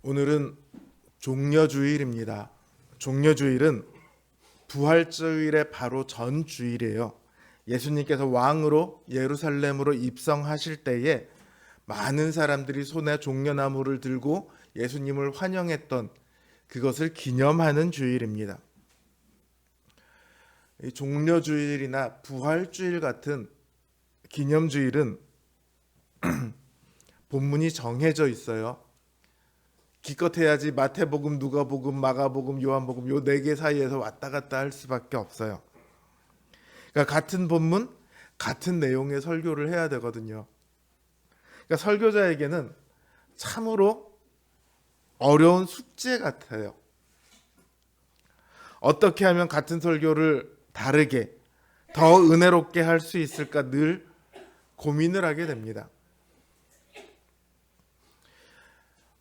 오늘은 종려주일입니다. 종려주일은 부활주일의 바로 전 주일이에요. 예수님께서 왕으로 예루살렘으로 입성하실 때에 많은 사람들이 손에 종려나무를 들고 예수님을 환영했던 그것을 기념하는 주일입니다. 이 종려주일이나 부활주일 같은 기념주일은 본문이 정해져 있어요. 기껏 해야지 마태복음, 누가복음, 마가복음, 요한복음 요 네 개 사이에서 왔다 갔다 할 수밖에 없어요. 그러니까 같은 본문, 같은 내용의 설교를 해야 되거든요. 그러니까 설교자에게는 참으로 어려운 숙제 같아요. 어떻게 하면 같은 설교를 다르게, 더 은혜롭게 할 수 있을까 늘 고민을 하게 됩니다.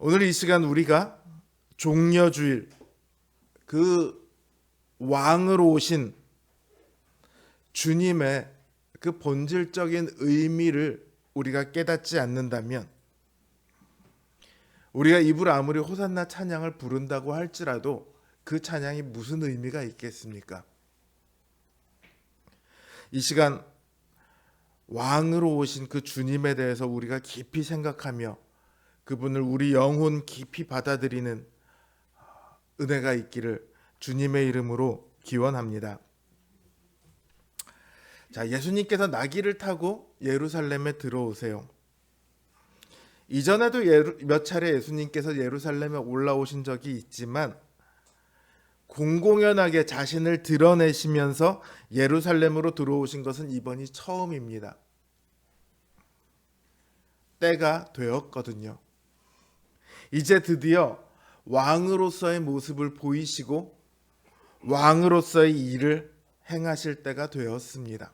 오늘 이 시간 우리가 종려주일, 그 왕으로 오신 주님의 그 본질적인 의미를 우리가 깨닫지 않는다면, 우리가 입으로 아무리 호산나 찬양을 부른다고 할지라도 그 찬양이 무슨 의미가 있겠습니까? 이 시간 왕으로 오신 그 주님에 대해서 우리가 깊이 생각하며 그분을 우리 영혼 깊이 받아들이는 은혜가 있기를 주님의 이름으로 기원합니다. 자, 예수님께서 나귀를 타고 예루살렘에 들어오세요. 이전에도 몇 차례 예수님께서 예루살렘에 올라오신 적이 있지만 공공연하게 자신을 드러내시면서 예루살렘으로 들어오신 것은 이번이 처음입니다. 때가 되었거든요. 이제 드디어 왕으로서의 모습을 보이시고 왕으로서의 일을 행하실 때가 되었습니다.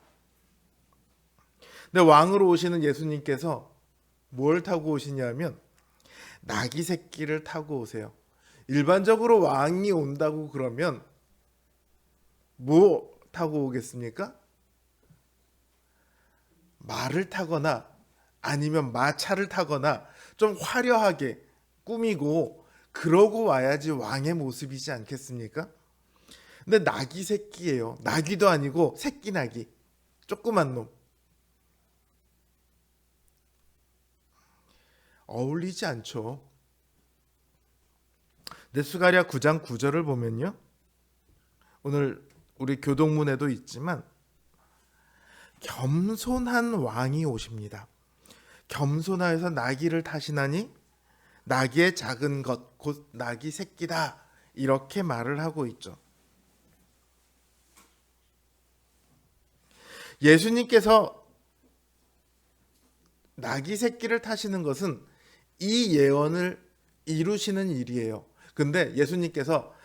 근데 왕으로 오시는 예수님께서 뭘 타고 오시냐면 나귀 새끼를 타고 오세요. 일반적으로 왕이 온다고 그러면 뭐 타고 오겠습니까? 말을 타거나 아니면 마차를 타거나 좀 화려하게 꾸미고 그러고 와야지 왕의 모습이지 않겠습니까? 근데 나귀 새끼예요. 나귀도 아니고 새끼 나귀, 조그만 놈. 어울리지 않죠. 근데 스가랴 9장 9절을 보면요, 오늘 우리 교동문에도 있지만 겸손한 왕이 오십니다. 겸손하여서 나귀를 타시나니 나귀의 작은 것 곧 나귀 새끼다, 이렇게 말을 하고 있죠. 예수님께서 나귀 새끼를 타시는 것은 이 예언을 이루시는 일이에요. 근데 예수님께서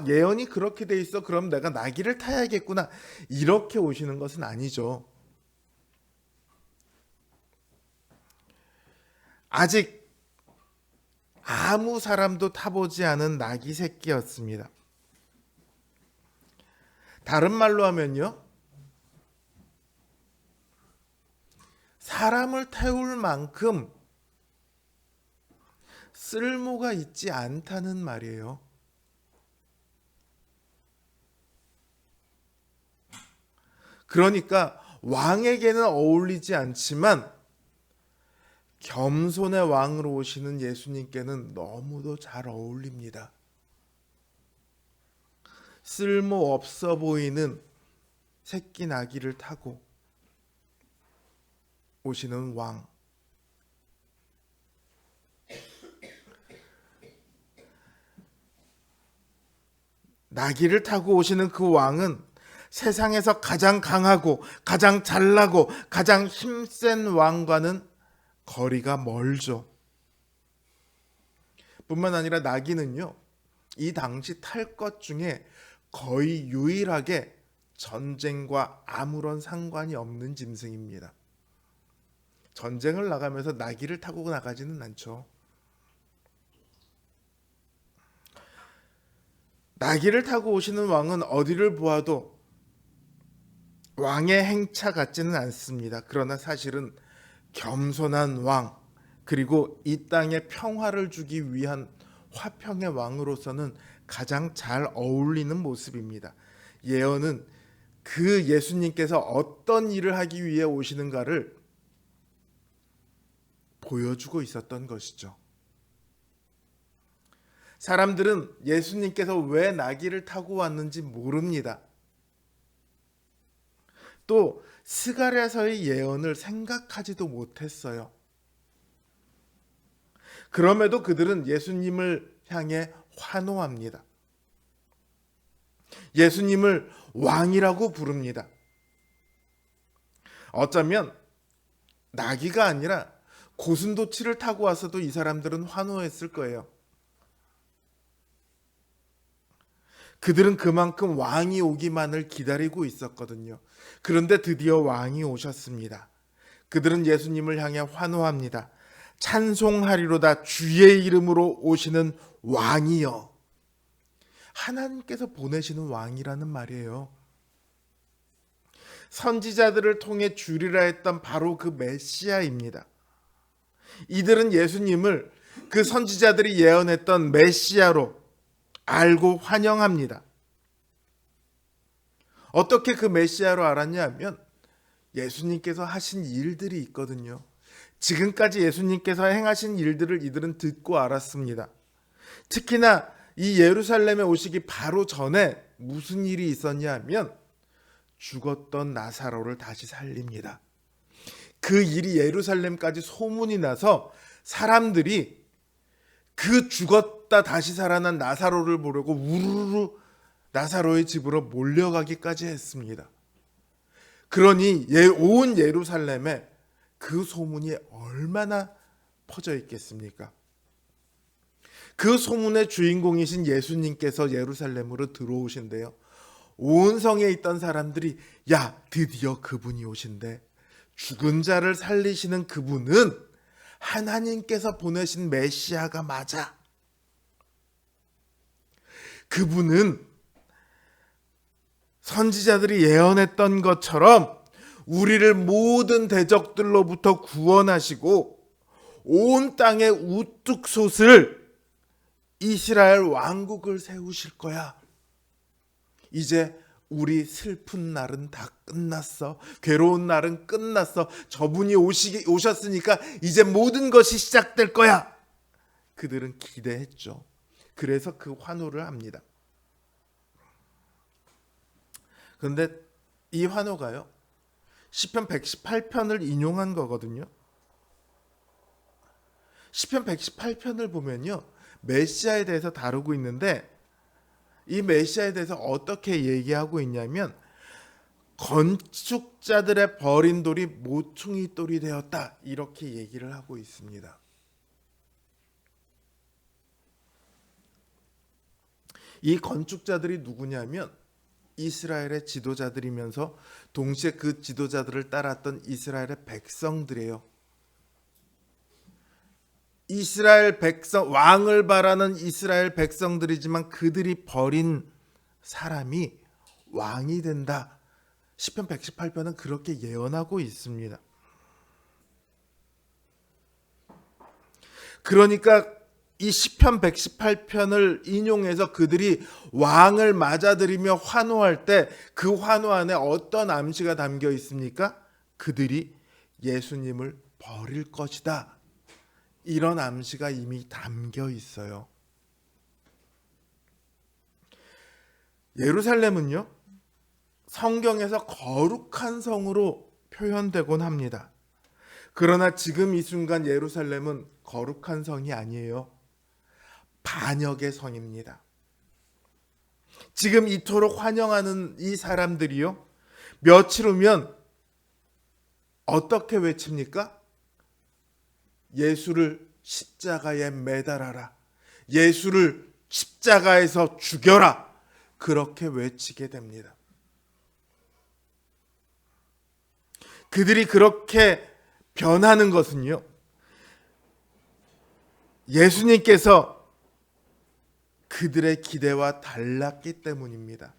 예언이 그렇게 돼 있어, 그럼 내가 나귀를 타야겠구나, 이렇게 오시는 것은 아니죠. 아직 아무 사람도 타보지 않은 나귀 새끼였습니다. 다른 말로 하면요, 사람을 태울 만큼 쓸모가 있지 않다는 말이에요. 그러니까 왕에게는 어울리지 않지만 겸손의 왕으로 오시는 예수님께는 너무도 잘 어울립니다. 쓸모 없어 보이는 새끼 나귀를 타고 오시는 왕. 나귀를 타고 오시는 그 왕은 세상에서 가장 강하고 가장 잘나고 가장 힘센 왕과는 거리가 멀죠. 뿐만 아니라 나귀는요, 이 당시 탈 것 중에 거의 유일하게 전쟁과 아무런 상관이 없는 짐승입니다. 전쟁을 나가면서 나귀를 타고 나가지는 않죠. 나귀를 타고 오시는 왕은 어디를 보아도 왕의 행차 같지는 않습니다. 그러나 사실은 겸손한 왕, 그리고 이 땅에 평화를 주기 위한 화평의 왕으로서는 가장 잘 어울리는 모습입니다. 예언은 그 예수님께서 어떤 일을 하기 위해 오시는가를 보여주고 있었던 것이죠. 사람들은 예수님께서 왜 나귀를 타고 왔는지 모릅니다. 또 스가랴서의 예언을 생각하지도 못했어요. 그럼에도 그들은 예수님을 향해 환호합니다. 예수님을 왕이라고 부릅니다. 어쩌면 나귀가 아니라 고슴도치를 타고 와서도 이 사람들은 환호했을 거예요. 그들은 그만큼 왕이 오기만을 기다리고 있었거든요. 그런데 드디어 왕이 오셨습니다. 그들은 예수님을 향해 환호합니다. 찬송하리로다 주의 이름으로 오시는 왕이여. 하나님께서 보내시는 왕이라는 말이에요. 선지자들을 통해 주리라 했던 바로 그 메시아입니다. 이들은 예수님을 그 선지자들이 예언했던 메시아로 알고 환영합니다. 어떻게 그 메시아로 알았냐면 예수님께서 하신 일들이 있거든요. 지금까지 예수님께서 행하신 일들을 이들은 듣고 알았습니다. 특히나 이 예루살렘에 오시기 바로 전에 무슨 일이 있었냐면 죽었던 나사로를 다시 살립니다. 그 일이 예루살렘까지 소문이 나서 사람들이 그 죽었다 다시 살아난 나사로를 보려고 우르르 나사로의 집으로 몰려가기까지 했습니다. 그러니 온 예루살렘에 그 소문이 얼마나 퍼져 있겠습니까? 그 소문의 주인공이신 예수님께서 예루살렘으로 들어오신대요. 온 성에 있던 사람들이 야, 드디어 그분이 오신대. 죽은 자를 살리시는 그분은 하나님께서 보내신 메시아가 맞아. 그분은 선지자들이 예언했던 것처럼 우리를 모든 대적들로부터 구원하시고 온 땅에 우뚝 솟을 이스라엘 왕국을 세우실 거야. 이제 우리 슬픈 날은 다 끝났어. 괴로운 날은 끝났어. 저분이 오셨으니까 이제 모든 것이 시작될 거야. 그들은 기대했죠. 그래서 그 환호를 합니다. 그런데 이 환호가요, 시편 118편을 인용한 거거든요. 시편 118편을 보면요, 메시아에 대해서 다루고 있는데 이 메시아에 대해서 어떻게 얘기하고 있냐면 건축자들의 버린 돌이 모퉁이 돌이 되었다, 이렇게 얘기를 하고 있습니다. 이 건축자들이 누구냐면 이스라엘의 지도자들이면서 동시에 그 지도자들을 따랐던 이스라엘의 백성들이에요. 이스라엘 백성, 왕을 바라는 이스라엘 백성들이지만 그들이 버린 사람이 왕이 된다. 시편 118편은 그렇게 예언하고 있습니다. 그러니까 이 시편 118편을 인용해서 그들이 왕을 맞아들이며 환호할 때 그 환호 안에 어떤 암시가 담겨 있습니까? 그들이 예수님을 버릴 것이다. 이런 암시가 이미 담겨 있어요. 예루살렘은요, 성경에서 거룩한 성으로 표현되곤 합니다. 그러나 지금 이 순간 예루살렘은 거룩한 성이 아니에요. 반역의 성입니다. 지금 이토록 환영하는 이 사람들이요, 며칠 후면 어떻게 외칩니까? 예수를 십자가에 매달아라. 예수를 십자가에서 죽여라. 그렇게 외치게 됩니다. 그들이 그렇게 변하는 것은요, 예수님께서 그들의 기대와 달랐기 때문입니다.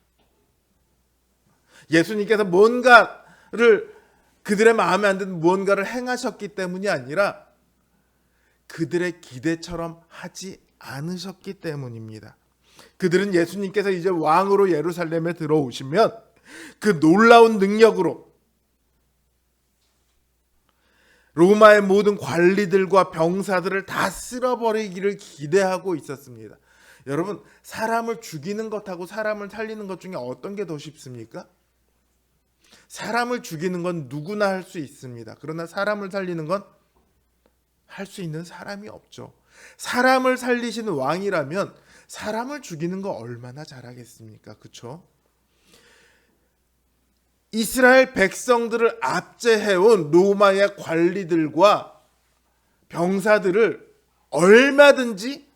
예수님께서 뭔가를, 그들의 마음에 안 드는 무언가를 행하셨기 때문이 아니라 그들의 기대처럼 하지 않으셨기 때문입니다. 그들은 예수님께서 이제 왕으로 예루살렘에 들어오시면 그 놀라운 능력으로 로마의 모든 관리들과 병사들을 다 쓸어버리기를 기대하고 있었습니다. 여러분, 사람을 죽이는 것하고 사람을 살리는 것 중에 어떤 게 더 쉽습니까? 사람을 죽이는 건 누구나 할 수 있습니다. 그러나 사람을 살리는 건 할 수 있는 사람이 없죠. 사람을 살리신 왕이라면 사람을 죽이는 거 얼마나 잘하겠습니까? 그렇죠? 이스라엘 백성들을 압제해온 로마의 관리들과 병사들을 얼마든지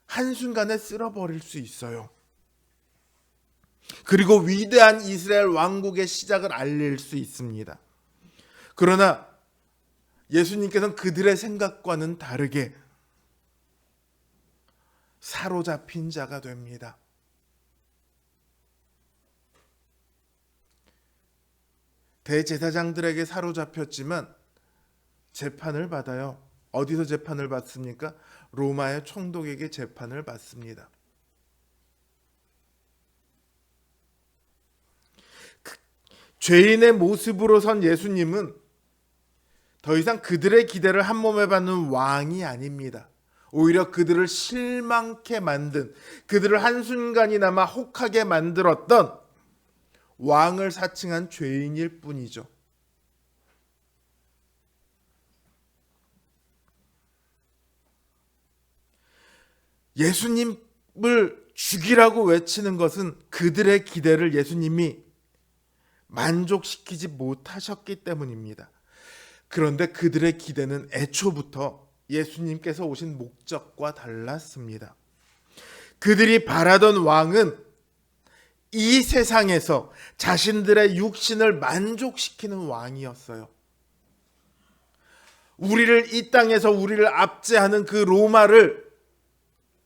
한순간에 쓸어버릴 수 있어요. 그리고 위대한 이스라엘 왕국의 시작을 알릴 수 있습니다. 그러나 예수님께서는 그들의 생각과는 다르게 사로잡힌 자가 됩니다. 대제사장들에게 사로잡혔지만 재판을 받아요. 어디서 재판을 받습니까? 로마의 총독에게 재판을 받습니다. 죄인의 모습으로 선 예수님은 더 이상 그들의 기대를 한 몸에 받는 왕이 아닙니다. 오히려 그들을 실망케 만든, 그들을 한순간이나마 혹하게 만들었던 왕을 사칭한 죄인일 뿐이죠. 예수님을 죽이라고 외치는 것은 그들의 기대를 예수님이 만족시키지 못하셨기 때문입니다. 그런데 그들의 기대는 애초부터 예수님께서 오신 목적과 달랐습니다. 그들이 바라던 왕은 이 세상에서 자신들의 육신을 만족시키는 왕이었어요. 이 땅에서 우리를 압제하는 그 로마를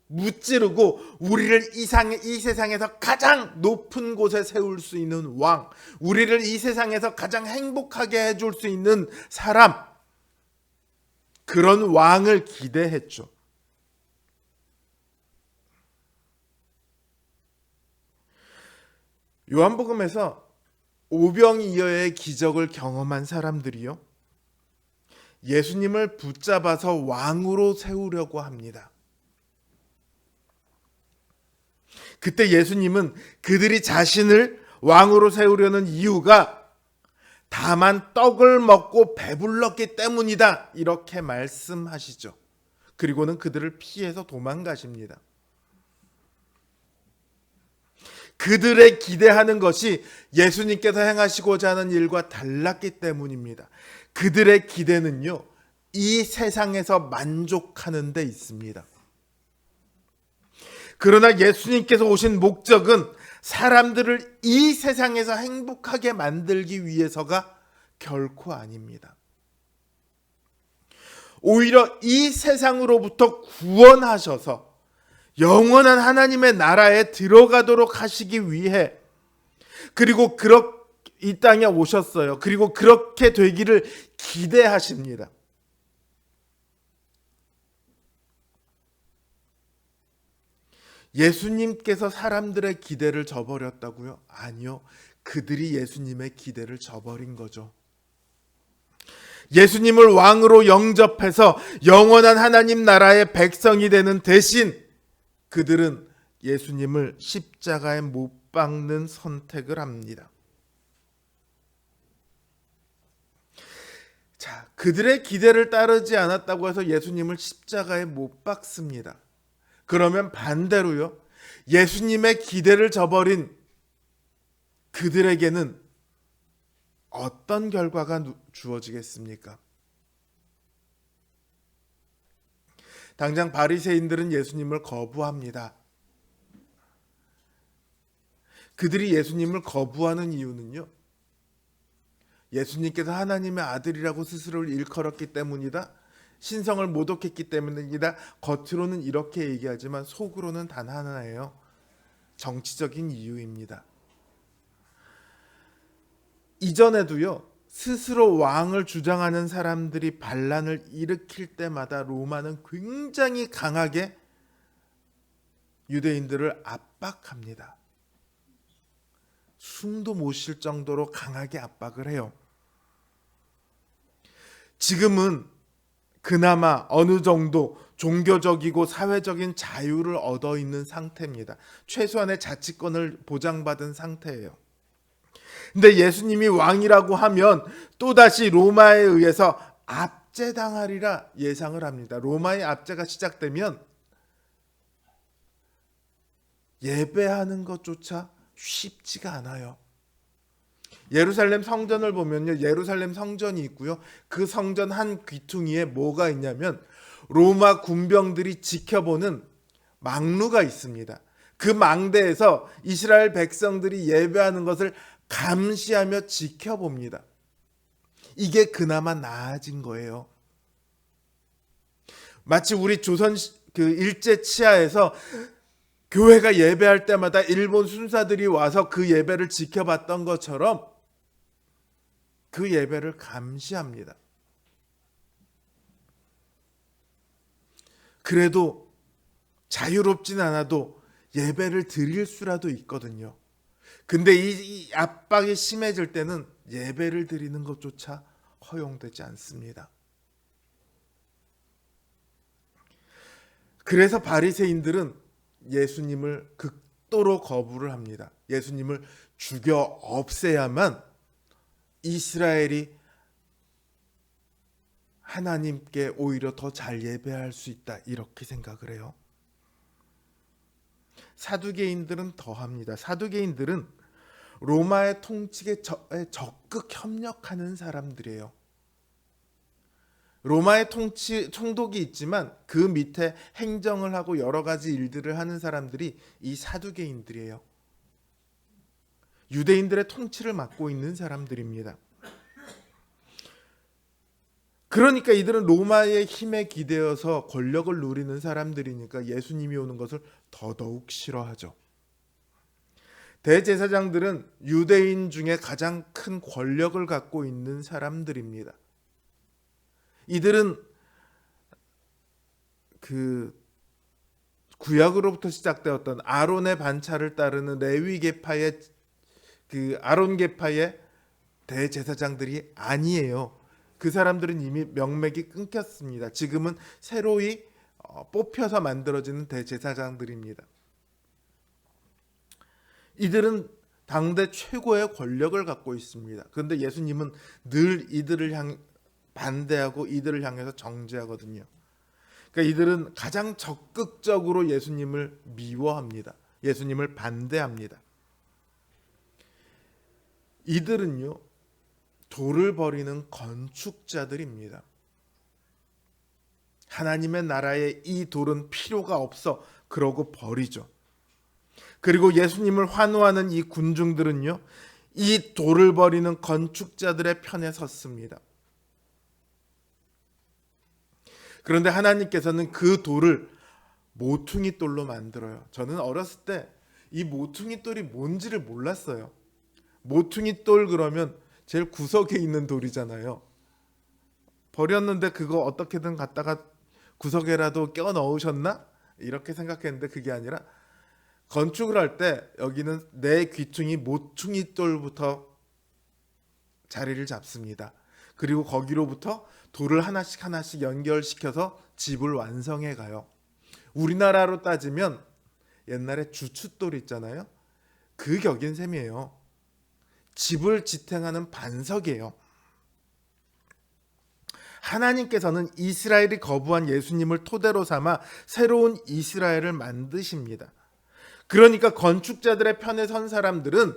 무찌르고 우리를 이 세상에서 가장 높은 곳에 세울 수 있는 왕, 우리를 이 세상에서 가장 행복하게 해줄 수 있는 사람, 그런 왕을 기대했죠. 요한복음에서 오병이어의 기적을 경험한 사람들이요, 예수님을 붙잡아서 왕으로 세우려고 합니다. 그때 예수님은 그들이 자신을 왕으로 세우려는 이유가 다만 떡을 먹고 배불렀기 때문이다, 이렇게 말씀하시죠. 그리고는 그들을 피해서 도망가십니다. 그들의 기대하는 것이 예수님께서 행하시고자 하는 일과 달랐기 때문입니다. 그들의 기대는요, 이 세상에서 만족하는 데 있습니다. 그러나 예수님께서 오신 목적은 사람들을 이 세상에서 행복하게 만들기 위해서가 결코 아닙니다. 오히려 이 세상으로부터 구원하셔서 영원한 하나님의 나라에 들어가도록 하시기 위해, 그리고 이 땅에 오셨어요. 그리고 그렇게 되기를 기대하십니다. 예수님께서 사람들의 기대를 저버렸다고요? 아니요. 그들이 예수님의 기대를 저버린 거죠. 예수님을 왕으로 영접해서 영원한 하나님 나라의 백성이 되는 대신 그들은 예수님을 십자가에 못 박는 선택을 합니다. 자, 그들의 기대를 따르지 않았다고 해서 예수님을 십자가에 못 박습니다. 그러면 반대로요, 예수님의 기대를 저버린 그들에게는 어떤 결과가 주어지겠습니까? 당장 바리새인들은 예수님을 거부합니다. 그들이 예수님을 거부하는 이유는요, 예수님께서 하나님의 아들이라고 스스로를 일컬었기 때문이다, 신성을 모독했기 때문이다, 겉으로는 이렇게 얘기하지만 속으로는 단 하나예요. 정치적인 이유입니다. 이전에도요, 스스로 왕을 주장하는 사람들이 반란을 일으킬 때마다 로마는 굉장히 강하게 유대인들을 압박합니다. 숨도 못 쉴 정도로 강하게 압박을 해요. 지금은 그나마 어느 정도 종교적이고 사회적인 자유를 얻어 있는 상태입니다. 최소한의 자치권을 보장받은 상태예요. 근데 예수님이 왕이라고 하면 또다시 로마에 의해서 압제당하리라 예상을 합니다. 로마의 압제가 시작되면 예배하는 것조차 쉽지가 않아요. 예루살렘 성전을 보면요, 예루살렘 성전이 있고요. 그 성전 한 귀퉁이에 뭐가 있냐면 로마 군병들이 지켜보는 망루가 있습니다. 그 망대에서 이스라엘 백성들이 예배하는 것을 감시하며 지켜봅니다. 이게 그나마 나아진 거예요. 마치 우리 조선 일제 치하에서 교회가 예배할 때마다 일본 순사들이 와서 그 예배를 지켜봤던 것처럼 그 예배를 감시합니다. 그래도 자유롭진 않아도 예배를 드릴 수라도 있거든요. 근데 이 압박이 심해질 때는 예배를 드리는 것조차 허용되지 않습니다. 그래서 바리새인들은 예수님을 극도로 거부를 합니다. 예수님을 죽여 없애야만 이스라엘이 하나님께 오히려 더 잘 예배할 수 있다, 이렇게 생각을 해요. 사두개인들은 더합니다. 사두개인들은 로마의 통치에 적극 협력하는 사람들이에요. 로마의 총독이 있지만 그 밑에 행정을 하고 여러 가지 일들을 하는 사람들이 이 사두개인들이에요. 유대인들의 통치를 맡고 있는 사람들입니다. 그러니까 이들은 로마의 힘에 기대어서 권력을 누리는 사람들이니까 예수님이 오는 것을 더더욱 싫어하죠. 대제사장들은 유대인 중에 가장 큰 권력을 갖고 있는 사람들입니다. 이들은 그 구약으로부터 시작되었던 아론의 반차를 따르는 레위 계파의 그 아론 계파의 대제사장들이 아니에요. 그 사람들은 이미 명맥이 끊겼습니다. 지금은 새로이 뽑혀서 만들어지는 대제사장들입니다. 이들은 당대 최고의 권력을 갖고 있습니다. 그런데 예수님은 늘 이들을 반대하고 이들을 향해서 정죄하거든요. 그러니까 이들은 가장 적극적으로 예수님을 미워합니다. 예수님을 반대합니다. 이들은요, 돌을 버리는 건축자들입니다. 하나님의 나라에 이 돌은 필요가 없어 그러고 버리죠. 그리고 예수님을 환호하는 이 군중들은요, 이 돌을 버리는 건축자들의 편에 섰습니다. 그런데 하나님께서는 그 돌을 모퉁이 돌로 만들어요. 저는 어렸을 때 이 모퉁이 돌이 뭔지를 몰랐어요. 모퉁이 돌 그러면 제일 구석에 있는 돌이잖아요. 버렸는데 그거 어떻게든 갖다가 구석에라도 껴 넣으셨나? 이렇게 생각했는데 그게 아니라 건축을 할 때 여기는 내 귀퉁이 모퉁이 돌부터 자리를 잡습니다. 그리고 거기로부터 돌을 하나씩 하나씩 연결시켜서 집을 완성해 가요. 우리나라로 따지면 옛날에 주춧돌 있잖아요. 그 격인 셈이에요. 집을 지탱하는 반석이에요. 하나님께서는 이스라엘이 거부한 예수님을 토대로 삼아 새로운 이스라엘을 만드십니다. 그러니까 건축자들의 편에 선 사람들은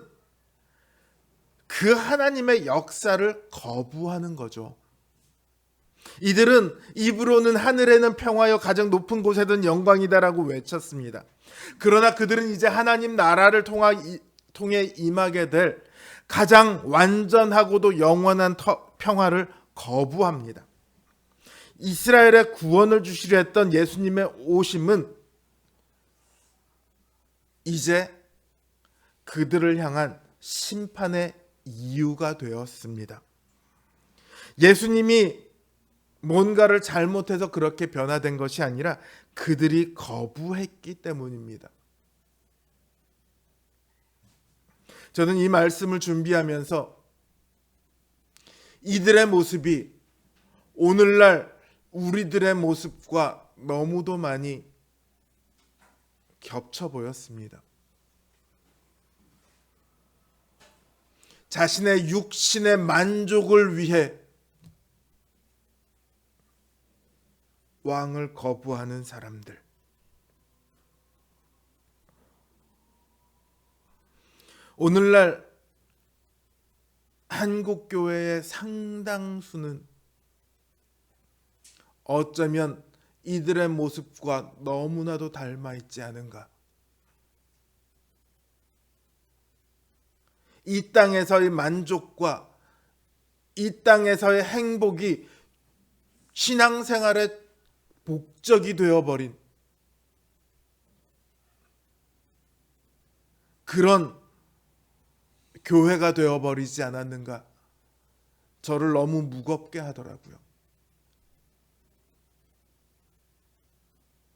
그 하나님의 역사를 거부하는 거죠. 이들은 입으로는 하늘에는 평화여 가장 높은 곳에는 영광이다라고 외쳤습니다. 그러나 그들은 이제 하나님 나라를 통해 임하게 될 가장 완전하고도 영원한 평화를 거부합니다. 이스라엘의 구원을 주시려 했던 예수님의 오심은 이제 그들을 향한 심판의 이유가 되었습니다. 예수님이 뭔가를 잘못해서 그렇게 변화된 것이 아니라 그들이 거부했기 때문입니다. 저는 이 말씀을 준비하면서 이들의 모습이 오늘날 우리들의 모습과 너무도 많이 겹쳐 보였습니다. 자신의 육신의 만족을 위해 왕을 거부하는 사람들, 오늘날 한국 교회의 상당수는 어쩌면 이들의 모습과 너무나도 닮아 있지 않은가. 이 땅에서의 만족과 이 땅에서의 행복이 신앙생활의 목적이 되어버린 그런 교회가 되어버리지 않았는가. 저를 너무 무겁게 하더라고요.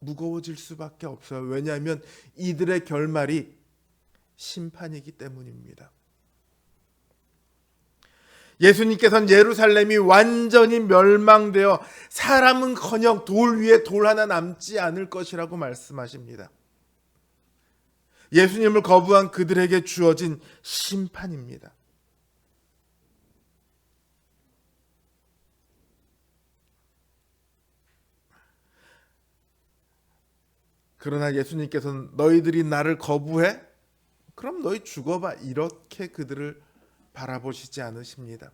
무거워질 수밖에 없어요. 왜냐하면 이들의 결말이 심판이기 때문입니다. 예수님께서는 예루살렘이 완전히 멸망되어 사람은커녕 돌 위에 돌 하나 남지 않을 것이라고 말씀하십니다. 예수님을 거부한 그들에게 주어진 심판입니다. 그러나 예수님께서는 너희들이 나를 거부해? 그럼 너희 죽어봐. 이렇게 그들을 바라보시지 않으십니다.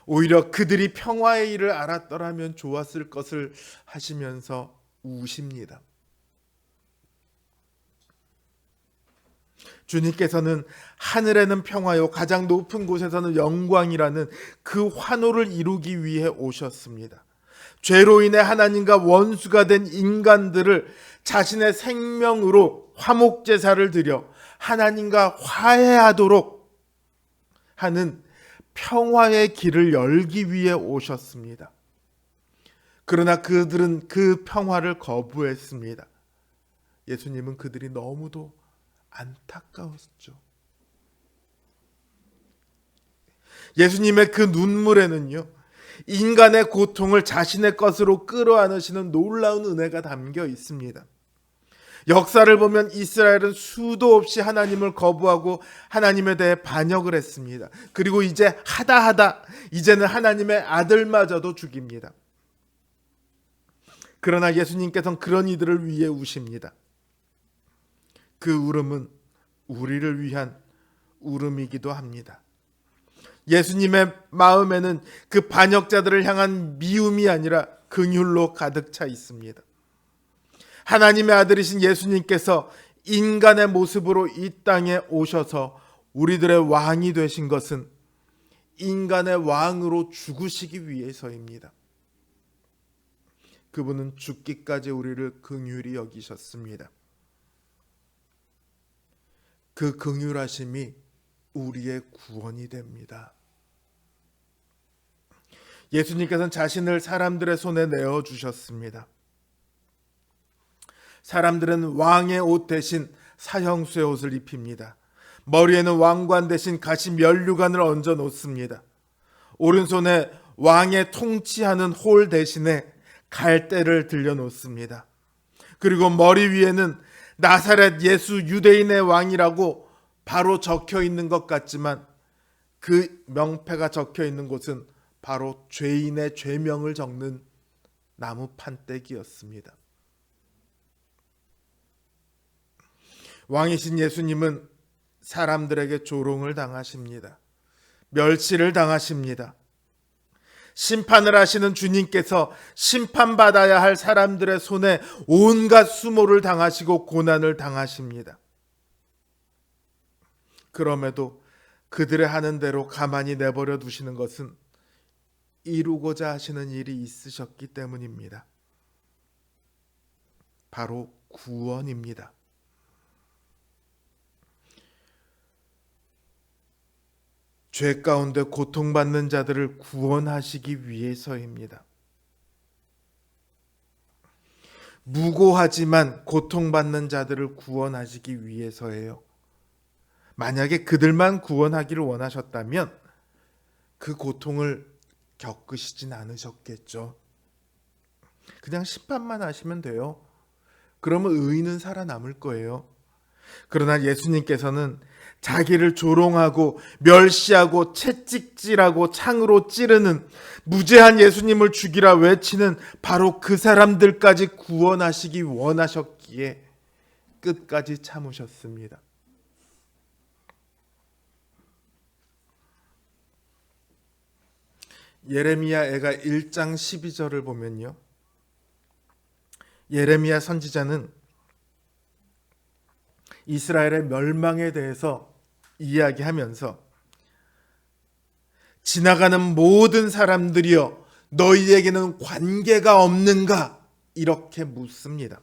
오히려 그들이 평화의 일을 알았더라면 좋았을 것을 하시면서 우십니다. 주님께서는 하늘에는 평화요 가장 높은 곳에서는 영광이라는 그 환호를 이루기 위해 오셨습니다. 죄로 인해 하나님과 원수가 된 인간들을 자신의 생명으로 화목제사를 드려 하나님과 화해하도록 하는 평화의 길을 열기 위해 오셨습니다. 그러나 그들은 그 평화를 거부했습니다. 예수님은 그들이 너무도 안타까웠죠. 예수님의 그 눈물에는요, 인간의 고통을 자신의 것으로 끌어안으시는 놀라운 은혜가 담겨 있습니다. 역사를 보면 이스라엘은 수도 없이 하나님을 거부하고 하나님에 대해 반역을 했습니다. 그리고 이제 하다 이제는 하나님의 아들마저도 죽입니다. 그러나 예수님께서는 그런 이들을 위해 우십니다. 그 울음은 우리를 위한 울음이기도 합니다. 예수님의 마음에는 그 반역자들을 향한 미움이 아니라 긍휼로 가득 차 있습니다. 하나님의 아들이신 예수님께서 인간의 모습으로 이 땅에 오셔서 우리들의 왕이 되신 것은 인간의 왕으로 죽으시기 위해서입니다. 그분은 죽기까지 우리를 긍휼히 여기셨습니다. 그 긍휼하심이 우리의 구원이 됩니다. 예수님께서는 자신을 사람들의 손에 내어주셨습니다. 사람들은 왕의 옷 대신 사형수의 옷을 입힙니다. 머리에는 왕관 대신 가시 면류관을 얹어 놓습니다. 오른손에 왕의 통치하는 홀 대신에 갈대를 들려 놓습니다. 그리고 머리 위에는 나사렛 예수 유대인의 왕이라고 바로 적혀 있는 것 같지만 그 명패가 적혀 있는 곳은 바로 죄인의 죄명을 적는 나무 판때기였습니다. 왕이신 예수님은 사람들에게 조롱을 당하십니다. 멸시를 당하십니다. 심판을 하시는 주님께서 심판받아야 할 사람들의 손에 온갖 수모를 당하시고 고난을 당하십니다. 그럼에도 그들의 하는 대로 가만히 내버려 두시는 것은 이루고자 하시는 일이 있으셨기 때문입니다. 바로 구원입니다. 죄 가운데 고통받는 자들을 구원하시기 위해서입니다. 무고하지만 고통받는 자들을 구원하시기 위해서예요. 만약에 그들만 구원하기를 원하셨다면 그 고통을 겪으시진 않으셨겠죠. 그냥 심판만 하시면 돼요. 그러면 의인은 살아남을 거예요. 그러나 예수님께서는 자기를 조롱하고 멸시하고 채찍질하고 창으로 찌르는 무죄한 예수님을 죽이라 외치는 바로 그 사람들까지 구원하시기 원하셨기에 끝까지 참으셨습니다. 예레미야애가 1장 12절을 보면요, 예레미야 선지자는 이스라엘의 멸망에 대해서 이야기하면서 지나가는 모든 사람들이여 너희에게는 관계가 없는가? 이렇게 묻습니다.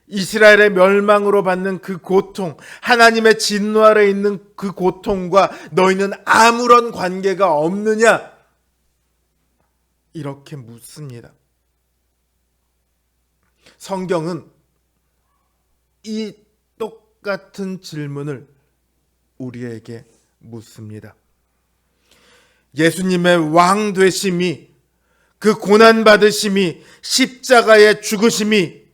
이스라엘의 멸망으로 받는 그 고통, 하나님의 진노 아래 있는 그 고통과 너희는 아무런 관계가 없느냐? 이렇게 묻습니다. 성경은 이 똑같은 질문을 우리에게 묻습니다. 예수님의 왕 되심이, 그 고난 받으심이, 십자가의 죽으심이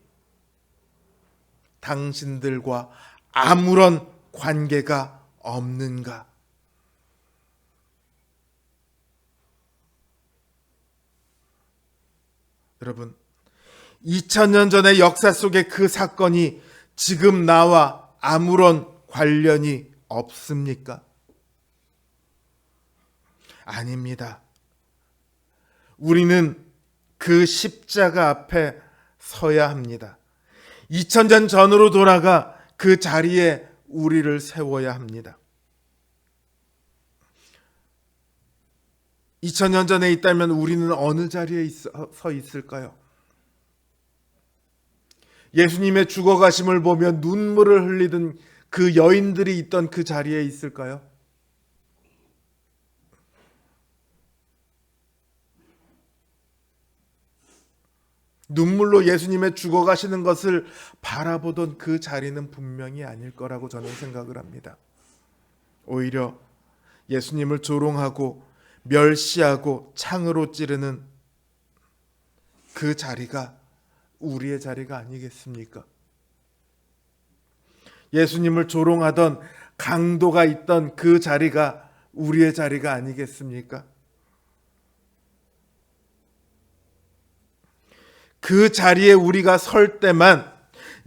당신들과 아무런 관계가 없는가? 여러분, 2000년 전의 역사 속의 그 사건이 지금 나와 아무런 관련이 없습니까? 아닙니다. 우리는 그 십자가 앞에 서야 합니다. 2000년 전으로 돌아가 그 자리에 우리를 세워야 합니다. 2000년 전에 있다면 우리는 어느 자리에 서 있을까요? 예수님의 죽어가심을 보며 눈물을 흘리던 그 여인들이 있던 그 자리에 있을까요? 눈물로 예수님의 죽어가시는 것을 바라보던 그 자리는 분명히 아닐 거라고 저는 생각을 합니다. 오히려 예수님을 조롱하고 멸시하고 창으로 찌르는 그 자리가 우리의 자리가 아니겠습니까? 예수님을 조롱하던 강도가 있던 그 자리가 우리의 자리가 아니겠습니까? 그 자리에 우리가 설 때만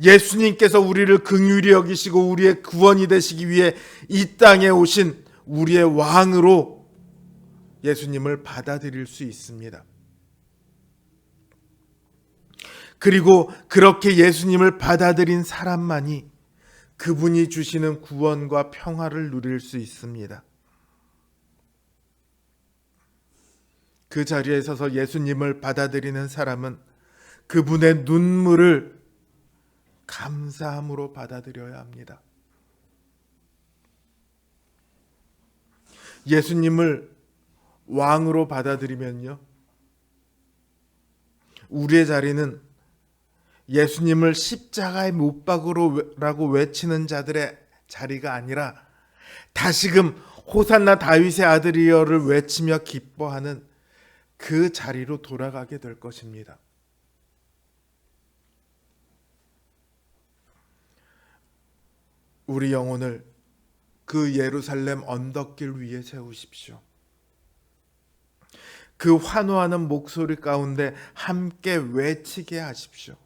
예수님께서 우리를 긍휼히 여기시고 우리의 구원이 되시기 위해 이 땅에 오신 우리의 왕으로 예수님을 받아들일 수 있습니다. 그리고 그렇게 예수님을 받아들인 사람만이 그분이 주시는 구원과 평화를 누릴 수 있습니다. 그 자리에 서서 예수님을 받아들이는 사람은 그분의 눈물을 감사함으로 받아들여야 합니다. 예수님을 왕으로 받아들이면요, 우리의 자리는 예수님을 십자가에 못 박으라고 외치는 자들의 자리가 아니라 다시금 호산나 다윗의 아들이여를 외치며 기뻐하는 그 자리로 돌아가게 될 것입니다. 우리 영혼을 그 예루살렘 언덕길 위에 세우십시오. 그 환호하는 목소리 가운데 함께 외치게 하십시오.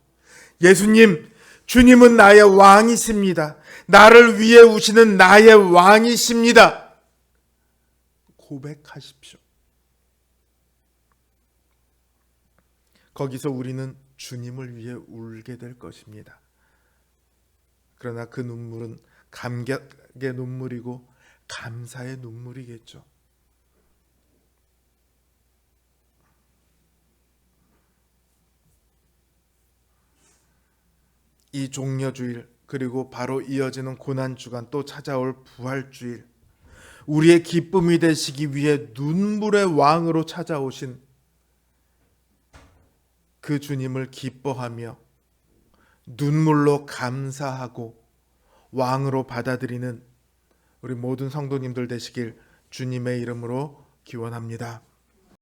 예수님, 주님은 나의 왕이십니다. 나를 위해 우시는 나의 왕이십니다. 고백하십시오. 거기서 우리는 주님을 위해 울게 될 것입니다. 그러나 그 눈물은 감격의 눈물이고 감사의 눈물이겠죠. 이 종려주일, 그리고 바로 이어지는 고난주간, 또 찾아올 부활주일, 우리의 기쁨이 되시기 위해 눈물의 왕으로 찾아오신 그 주님을 기뻐하며 눈물로 감사하고 왕으로 받아들이는 우리 모든 성도님들 되시길 주님의 이름으로 기원합니다.